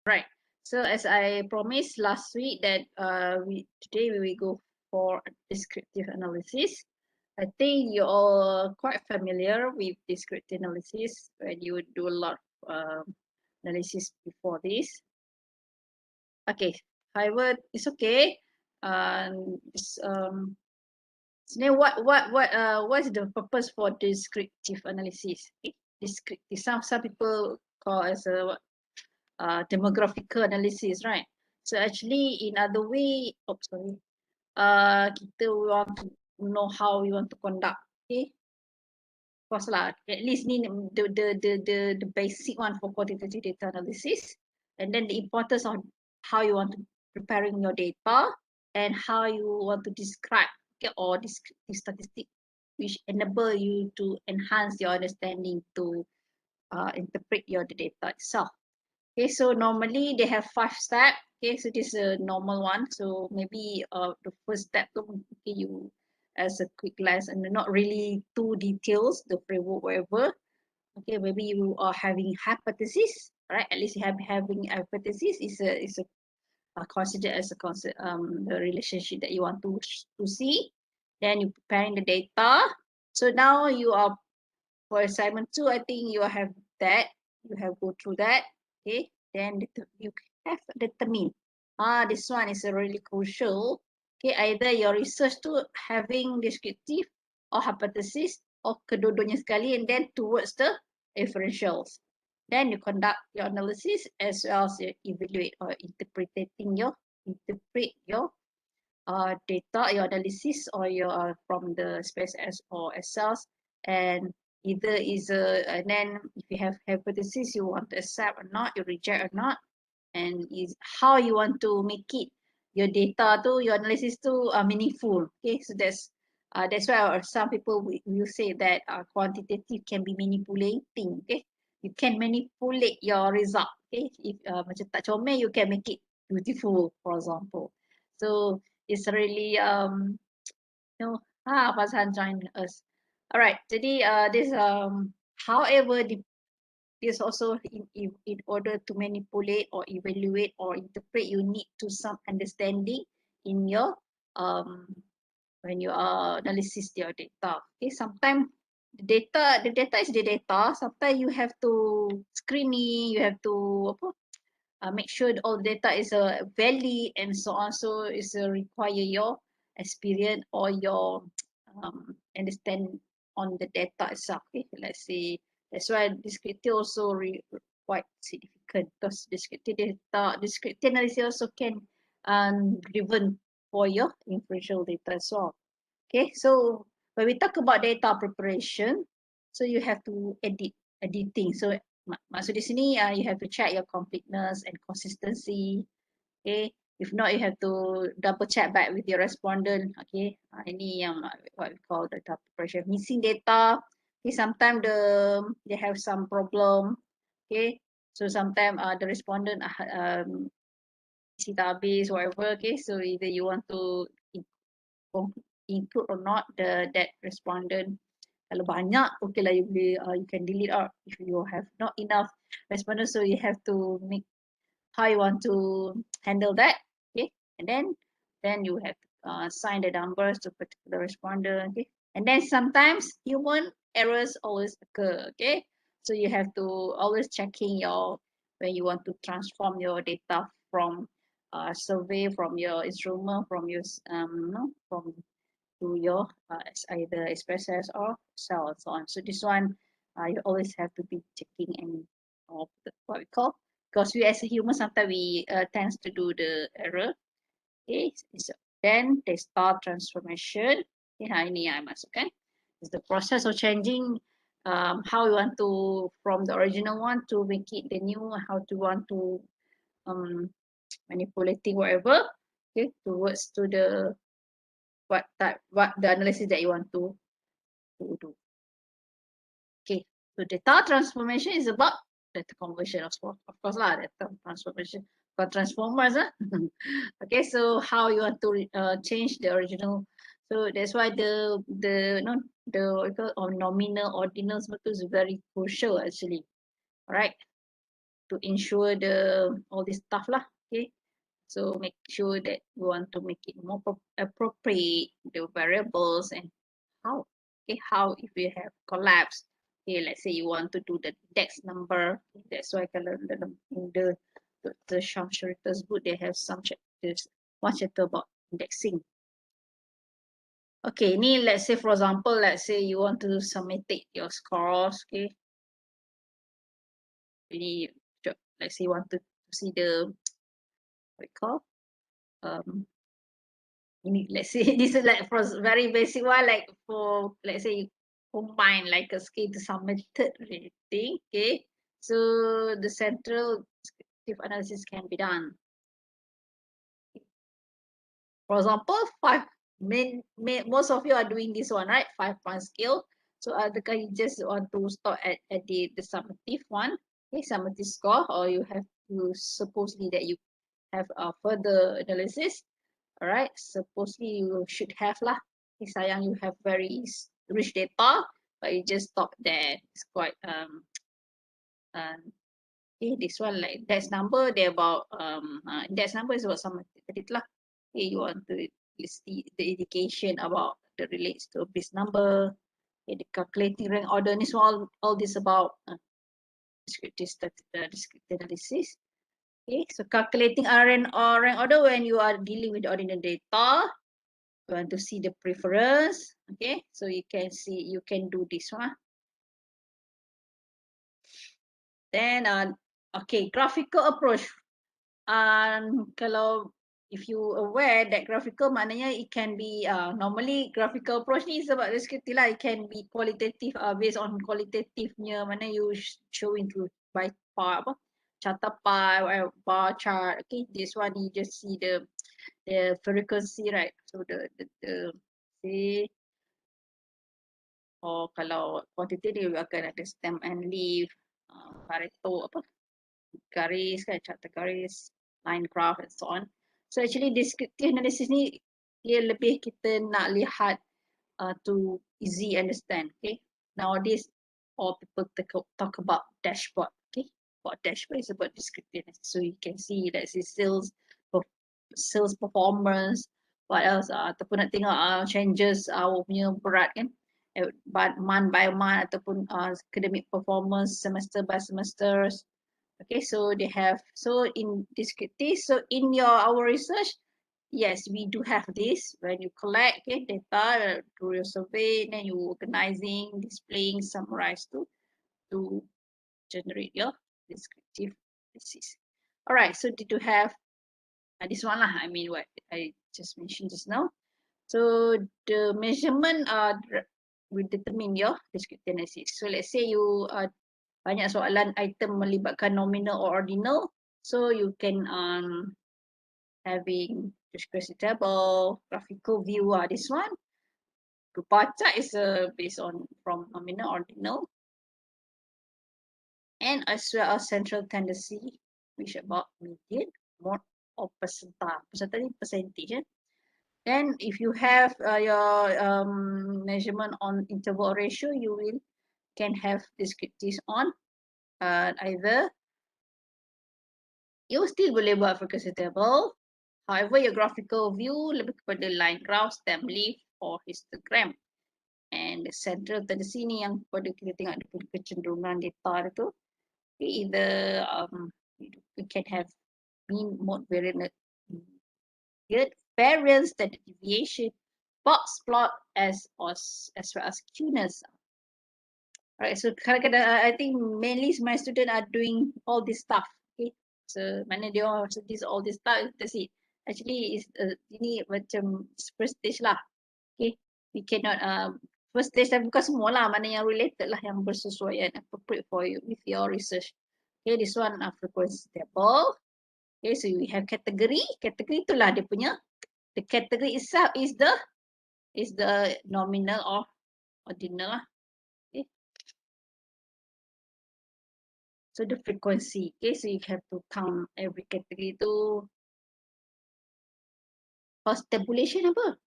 Right. So as I promised last week that today we will go for a descriptive analysis. I think you're all quite familiar with descriptive analysis when you do a lot of analysis before this. Okay. However, it's okay. It's, so what's the purpose for descriptive analysis? Okay. Descriptive. Some people call as a demographical analysis, right? So actually, in other way, kita want to know how we want to conduct. Okay, of course lah. At least ni the basic one for quantitative data analysis, and then the importance of how you want to preparing your data and how you want to describe, okay, or descriptive statistic which enable you to enhance your understanding to interpret your data itself. Okay, so normally they have 5 steps. Okay, so this is a normal one. So maybe the first step, okay, you as a quick glance and not really too details, the framework, whatever. Okay, maybe you are having hypothesis, right? At least you have having hypothesis is a considered as a concept, the relationship that you want to see. Then you preparing the data. So now you are for assignment 2, I think you have that. You have go through that. Okay. Then you have determine. This one is really crucial. Okay, either your research to having descriptive or hypothesis or kedua-duanya sekali, and then towards the inferentials. Then you conduct your analysis as well as you evaluate or interpret your data, your analysis or your from the SPSS or Excels, and either is and then if you have hypothesis you want to accept or not, you reject or not, and is how you want to make it your data to your analysis to meaningful. Okay, so that's why some people will say that quantitative can be manipulating. Okay, you can manipulate your result. Okay, if macam tak comel, you can make it beautiful, for example. So it's really Fazhan joined us. All right, jadi this however this also in order to manipulate or evaluate or interpret, you need to some understanding in your when you are analysis your data. Okay, sometimes the data is the data. Sometimes you have to screening, you have to make sure all the data is valid and so on. So it's require your experience or your understand on the data itself. Okay, let's say that's why descriptive also quite significant because descriptive analysis also can driven for your inferential data as well. Okay, so when we talk about data preparation, so you have to editing. So maksud di sini you have to check your completeness and consistency. Okay, if not you have to double check back with your respondent. Okay, ini yang what we call the data preparation. Missing data. Okay, sometimes they have some problem. Okay, so sometimes the respondent isi tak habis whatever. Okay, so either you want to include or not that respondent. Kalau banyak, okay lah, you can delete out if you have not enough respondents. So you have to make how you want to handle that. Okay, and then you have to assign the numbers to particular respondent. Okay, and then sometimes human errors always occur. Okay, so you have to always checking your when you want to transform your data from survey from your instrument from your from to your either expresses or cell and so on. So this one you always have to be checking and what we call, because we as a human sometimes we tends to do the error. Okay, so then the star transformation. Okay, ini yang I masukkan. It's the process of changing how you want to from the original one to make it the new, how to want to manipulating whatever, okay, towards to the what the analysis that you want to do. Okay, so data transformation is about data conversion, of course lah, data transformation for transformers. Okay, so how you want to change the original. So that's why the nominal ordinals is very crucial actually. All right. to ensure all this stuff lah. Okay, so make sure that we want to make it more appropriate the variables and how. Okay, how if we have collapse. Okay, let's say you want to do the index number. That's why kalau in the Shamsharitas book they have some chapters, one chapter about indexing. Okay, ni let's say for example, let's say you want to submit your scores. Okay, ini let's say you want to see the what we call let's say this is like for very basic one, like for let's say you combine like a scale to submitted rating. Okay, so the central descriptive analysis can be done. For example, most of you are doing this one, right? 5-point scale. So adakah you just want to stop at the summative one, okay, summative score, or you have to supposedly that you have a further analysis. All right, supposedly you should have lah. Okay, sayang you have very rich data, but you just stop there. It's quite okay, this one like index number, they about index number is about some credit lah. Okay, you want to list the indication about the relates to this number. Okay, the calculating rank order is all this about descriptive analysis. Okay, so calculating rank order when you are dealing with ordinary data. You want to see the preference. Okay, so you can see, you can do this one. Then okay, graphical approach. Kalau if you aware that graphical maknanya it can be normally graphical approach ni is about descriptive lah. It can be qualitative based on qualitative-nya, mana you showing through by bar apa chart bar chart. Okay, this one you just see the frequency, right? So the say, or kalau quantitative akan ada stem and leaf, Pareto apa garis kan, chart garis, line graph and so on. So actually descriptive analysis ni dia lebih kita nak lihat to easy understand. Okay, nowadays all people talk about dashboard. Okay, about dashboard is about descriptive analysis. So you can see that sales performance, what else ataupun nak tengok changes punya berat kan, month by month ataupun academic performance semester by semester. Okay, so they have, so in descriptive, so in our research, yes, we do have this. When you collect data through your survey, then you organizing, displaying, summarize to generate your descriptive analysis. All right, so did you have this one lah? I mean, what I just mentioned just now. So the measurement will determine your descriptive analysis. So let's say you banyak soalan item melibatkan nominal or ordinal, so you can having descriptive table, graphical view. This one, the bar chart is based on from nominal, ordinal, and as well as central tendency, which about median, mode, or percentile. Percentile percentage. Then if you have your measurement on interval ratio, you can have descriptives on either you still boleh buat frequency table. However, your graphical view lebih kepada line graph, stem leaf, or histogram. And the central tendency ni yang pada kita tengok ada kecenderungan data itu. Either we can have mean, mode, variance, standard deviation, box plot, as well as skewness. Alright, so kadang-kadang I think mainly my students are doing all this stuff. Okay, so mana dia orang all this stuff, that's it. Actually, ini macam first stage lah. Okay, we cannot first stage tapi bukan semua lah, mana yang related lah, yang bersesuaian, appropriate for you with your research. Okay, this one frequency table. Okay, so we have category. Category itulah dia punya. The category itself is the nominal or ordinal lah. Okay. So the frequency. Okay, so you have to count every category tu. First tabulation apa?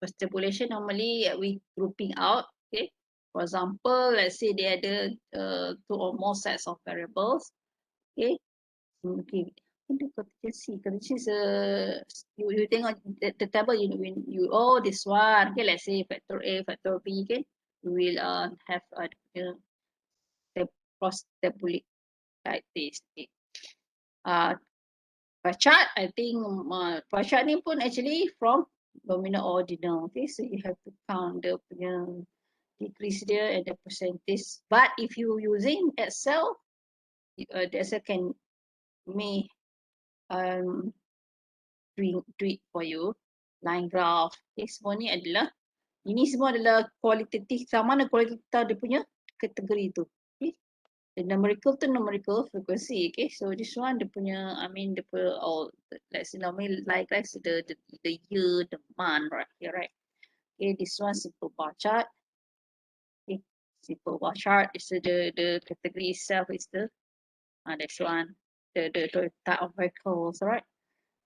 First tabulation normally we grouping out. Okay. For example, let's say they ada 2 or more sets of variables. Okay. Okay. What do contingency? Contingency is you tengok the table you oh this one. Okay, let's say factor A, factor B. Okay, we will have the cross tabulate like this. Okay. Pie chart, I think pie chart ni pun actually from nominal ordinal. Okay, so you have to count the decrease there and the percentage. But if you using Excel, the Excel can may do it for you. Line graph. Okay, semua ni adalah ini semua adalah kualitatif. Sama mana kualitatif dia punya kategori tu. Okay. The numerical tu numerical frequency. Okay, so this one dia punya, I mean dia punya all, let's say normally like the year, the month right here, right? Okay, this one simple bar chart. Okay, simple bar chart is the category itself is the this one, the type of vehicles, right?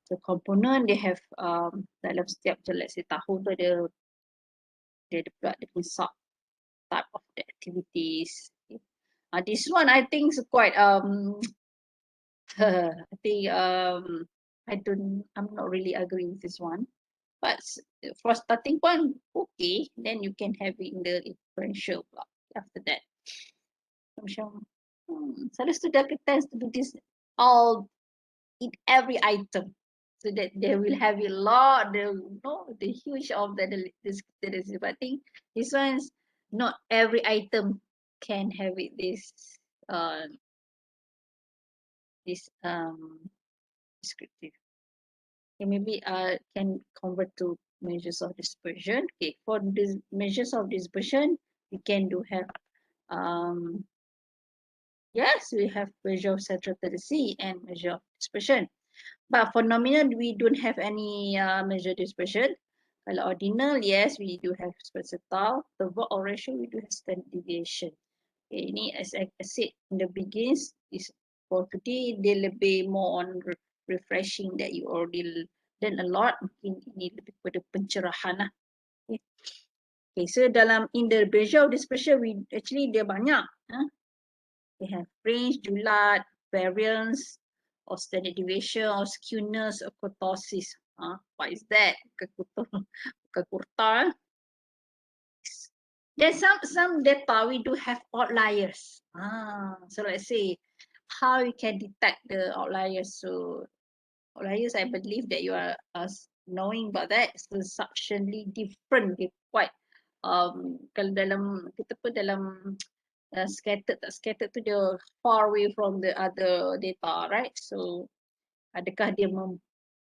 The component they have dalam setiap let's say tahun tu dia pula dia punya sub type of the activities. Okay. This one I think is quite I think I'm not really agree with this one. But for starting point, okay, then you can have it in the differential block after that. Macam, selalu student tends to do this all in every item. So that they will have a lot, the huge of this. But I think this one's not every item can have it uh this descriptive. Okay, maybe can convert to measures of dispersion. Okay, for this measures of dispersion, we can do have yes, we have measure of central tendency and measure of dispersion. But for nominal, we don't have any measure dispersion. Kalau ordinal, yes, we do have percentile. The work or ratio, we do have standard deviation. Okay, ini as I said in the begins, is for today, dia lebih more on refreshing that you already learn a lot. Mungkin ini lebih pada pencerahan lah. Okay. Okay, so dalam in the measure of dispersion, we actually dia banyak. They have range, Julat, variance, or standard deviation, or skewness, or kurtosis. What is that? Kurta. There's some data we do have outliers. So let's say how you can detect the outliers. So outliers, I believe that you are knowing about that. So sufficiently different. They quite kalau dalam kita pun dalam scattered tak scattered tu dia far away from the other data, right? So adakah dia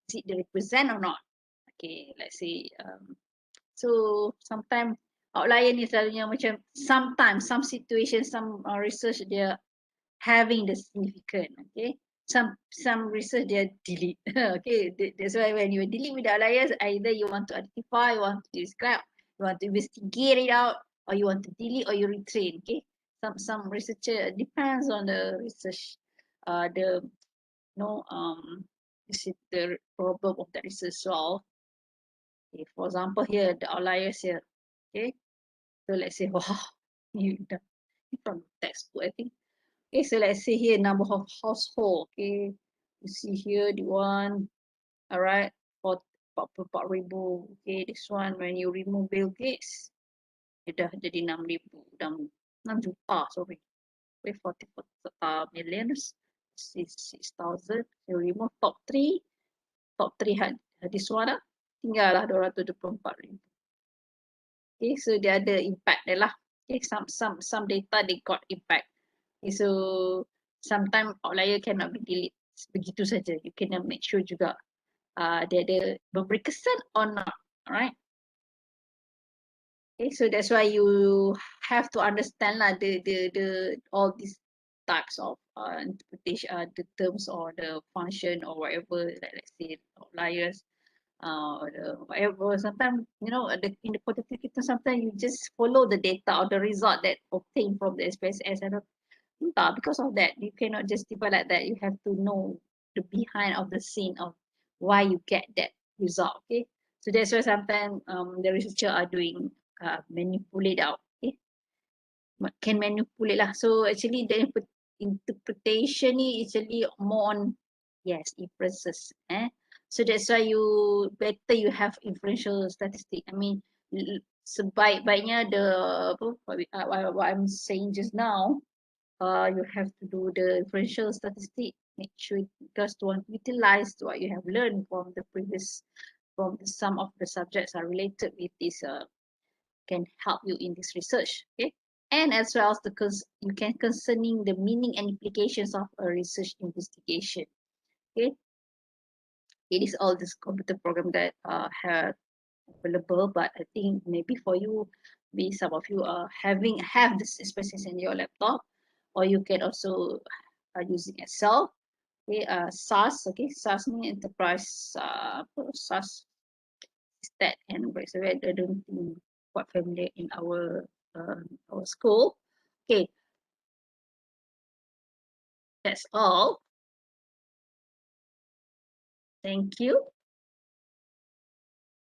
is it represent or not? Okay, let's say so sometimes outlier ni selalunya macam sometimes some situations some research dia having the significant. Okay, some research dia delete. Okay, that's why when you delete with the outliers, either you want to identify, you want to describe, you want to investigate it out, or you want to delete or you retrain. Okay, some researcher depends on the research, the this is the problem of the research solve. Okay, for example here the outliers here. Okay, so let's say wow, you from textbook I think. Okay, so let's say here number of household. Okay, you see here the one, all right, 44,000. Okay, this one when you remove Bill Gates, dia dah jadi 6,000, 6 juta, sorry. Okay, 44 millions, 6,000. You remove top 3 this one lah, tinggal lah 224,000. Okay, so dia ada impact dia lah. Okay, some data they got impact. Okay, so sometimes outlier cannot be delete begitu saja. You kena make sure juga dia ada memberi kesan or not. Alright. Okay, so that's why you have to understand lah the all these types of interpretation, the terms or the function or whatever, like let's say outliers, or whatever. Sometimes in the quantitative kita sometimes you just follow the data or the result that obtained from the SPSS and because of that you cannot justify like that. You have to know the behind of the scene of why you get that result. Okay, so that's why sometimes the researcher are doing manipulate out. Okay, can manipulate lah. So actually the interpretation ni actually more on inferences. So that's why you better you have inferential statistic. I mean, sebaik-baiknya the what I'm saying just now, you have to do the inferential statistic. Make sure because to utilize what you have learned from the previous, from some of the subjects are related with this can help you in this research. Okay, and as well as you can concerning the meaning and implications of a research investigation. Okay, it is all this computer program that have available, but I think maybe for you, maybe some of you are have this spaces in your laptop, or you can also using Excel. Okay, SAS. Okay, SAS ni enterprise SAS stat and so I don't think quite familiar in our school. Okay, that's all. Thank you.